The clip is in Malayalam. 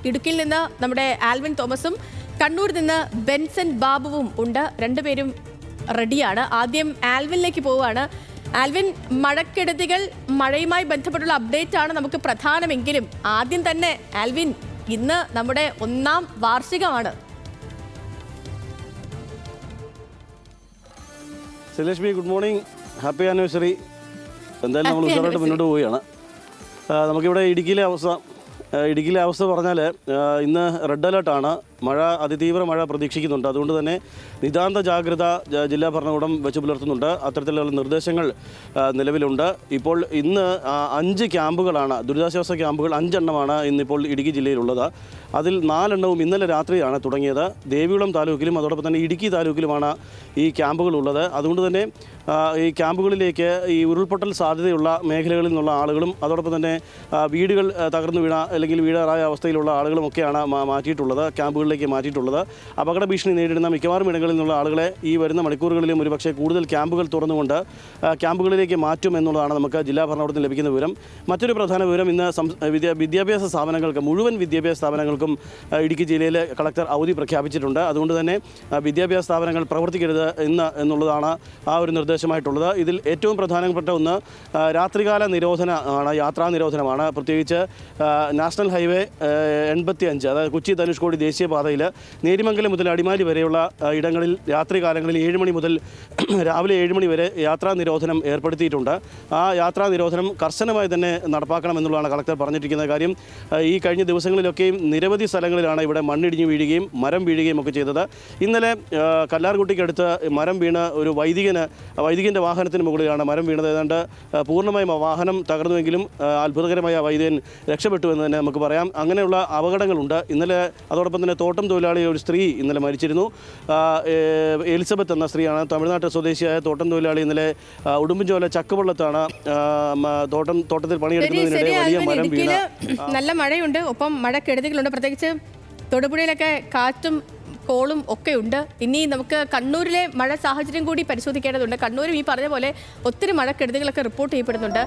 ഇടുക്കിയിൽ നിന്ന് നമ്മുടെ ആൽവിൻ തോമസും കണ്ണൂരിൽ നിന്ന് ബെൻസൺ ബാബുവും ഉണ്ട്. രണ്ടുപേരും റെഡിയാണ്. ആദ്യം ആൽവിനിലേക്ക് പോവുകയാണ്. ആൽവിൻ, മഴക്കെടുതികൾ, മഴയുമായി ബന്ധപ്പെട്ടുള്ള അപ്ഡേറ്റ് ആണ് നമുക്ക് പ്രധാനമെങ്കിലും ആദ്യം തന്നെ ആൽവിൻ, ഇന്ന് നമ്മുടെ 1-ാം വാർഷികമാണ്. Sreelakshmi, good morning, happy anniversary. എന്തായാലും നമ്മൾ ഉഷാറായിട്ട് മുന്നോട്ട് പോവുകയാണ്. നമുക്കിവിടെ ഇടുക്കിയിലെ അവസ്ഥ പറഞ്ഞാൽ ഇന്ന് റെഡ് അലേർട്ടാണ്. മഴ, അതിതീവ്ര മഴ പ്രതീക്ഷിക്കുന്നുണ്ട്. അതുകൊണ്ട് തന്നെ നിതാന്ത ജാഗ്രത ജില്ലാ ഭരണകൂടം വെച്ച് പുലർത്തുന്നുണ്ട്. അത്തരത്തിലുള്ള നിർദ്ദേശങ്ങൾ നിലവിലുണ്ട്. ഇപ്പോൾ ഇന്ന് 5 ക്യാമ്പുകളാണ്, ദുരിതാശ്വാസ ക്യാമ്പുകൾ 5 എണ്ണമാണ് ഇന്നിപ്പോൾ ഇടുക്കി ജില്ലയിലുള്ളത്. അതിൽ 4 എണ്ണവും ഇന്നലെ രാത്രിയാണ് തുടങ്ങിയത്. ദേവികുളം താലൂക്കിലും അതോടൊപ്പം തന്നെ ഇടുക്കി താലൂക്കിലുമാണ് ഈ ക്യാമ്പുകളുള്ളത്. അതുകൊണ്ട് തന്നെ ഈ ക്യാമ്പുകളിലേക്ക് ഈ ഉരുൾപൊട്ടൽ സാധ്യതയുള്ള മേഖലകളിൽ നിന്നുള്ള ആളുകളും അതോടൊപ്പം തന്നെ വീടുകൾ തകർന്നു വീണ അല്ലെങ്കിൽ വീഴാറായ അവസ്ഥയിലുള്ള ആളുകളുമൊക്കെയാണ് മാറ്റിയിട്ടുള്ളത്, ക്യാമ്പുകളിലേക്ക് മാറ്റിയിട്ടുള്ളത്. അപകട ഭീഷണി നേരിടുന്ന മിക്കവാറും ഇടങ്ങളിൽ നിന്നുള്ള ആളുകളെ ഈ വരുന്ന മണിക്കൂറുകളിലും ഒരുപക്ഷെ കൂടുതൽ ക്യാമ്പുകൾ തുറന്നുകൊണ്ട് ക്യാമ്പുകളിലേക്ക് മാറ്റും എന്നുള്ളതാണ് നമുക്ക് ജില്ലാ ഭരണകൂടത്തിന് ലഭിക്കുന്ന വിവരം. മറ്റൊരു പ്രധാന വിവരം, ഇന്ന് വിദ്യാഭ്യാസ സ്ഥാപനങ്ങൾക്ക്, മുഴുവൻ വിദ്യാഭ്യാസ സ്ഥാപനങ്ങൾക്കും ഇടുക്കി ജില്ലയിൽ കളക്ടർ അവധി പ്രഖ്യാപിച്ചിട്ടുണ്ട്. അതുകൊണ്ട് തന്നെ വിദ്യാഭ്യാസ സ്ഥാപനങ്ങൾ പ്രവർത്തിക്കരുത് എന്നുള്ളതാണ് ആ ഒരു നിർദ്ദേശമായിട്ടുള്ളത്. ഇതിൽ ഏറ്റവും പ്രധാനപ്പെട്ട ഒന്ന് രാത്രികാല നിരോധനമാണ്, യാത്രാ നിരോധനമാണ്. പ്രത്യേകിച്ച് നാഷണൽ ഹൈവേ 85, അതായത് കൊച്ചി ധനുഷ്കോടി ദേശീയപാതയിൽ നേരിമംഗലം മുതൽ അടിമാലി വരെയുള്ള ഇടങ്ങളിൽ രാത്രികാലങ്ങളിൽ 7 മണി മുതൽ രാവിലെ 7 മണി വരെ യാത്രാ നിരോധനം ഏർപ്പെടുത്തിയിട്ടുണ്ട്. ആ യാത്രാ നിരോധനം കർശനമായി തന്നെ നടപ്പാക്കണമെന്നുള്ളതാണ് കളക്ടർ പറഞ്ഞിരിക്കുന്ന കാര്യം. ഈ കഴിഞ്ഞ ദിവസങ്ങളിലൊക്കെയും നിരവധി സ്ഥലങ്ങളിലാണ് ഇവിടെ മണ്ണിടിഞ്ഞ് വീഴുകയും മരം വീഴുകയും ഒക്കെ ചെയ്തത്. ഇന്നലെ കല്ലാർകുട്ടിക്കടുത്ത് മരം വീണ് ഒരു വൈദികൻ്റെ വാഹനത്തിന് മുകളിലാണ് മരം വീണത്. ഏതാണ്ട് പൂർണ്ണമായും വാഹനം തകർന്നുവെങ്കിലും അത്ഭുതകരമായ വൈദികൻ രക്ഷപ്പെട്ടു എന്ന് തന്നെ നമുക്ക് പറയാം. അങ്ങനെയുള്ള അപകടങ്ങളുണ്ട്. ഇന്നലെ അതോടൊപ്പം തന്നെ തോട്ടം തൊഴിലാളി ഒരു സ്ത്രീ ഇന്നലെ മരിച്ചിരുന്നു. എലിസബത്ത് എന്ന സ്ത്രീയാണ്, തമിഴ്നാട്ട് സ്വദേശിയായ തോട്ടം തൊഴിലാളി. ഇന്നലെ ഉടുമ്പൻചോല ചക്കുവള്ളത്താണ് തോട്ടത്തിൽ പണിയെടുക്കുന്നതിനിടെ വലിയ മരം വീണ. നല്ല മഴയുണ്ട്, ഒപ്പം മഴക്കെടുതികളുണ്ട്. പ്രത്യേകിച്ച് തൊടുപുഴയിലൊക്കെ കാറ്റും കോളും ഒക്കെ ഉണ്ട്. ഇനി നമുക്ക് കണ്ണൂരിലെ മഴ സാഹചര്യം കൂടി പരിശോധിക്കേണ്ടതുണ്ട്. കണ്ണൂരും ഈ പറഞ്ഞ പോലെ ഒത്തിരി മഴക്കെടുതികളൊക്കെ റിപ്പോർട്ട് ചെയ്യപ്പെടുന്നുണ്ട്.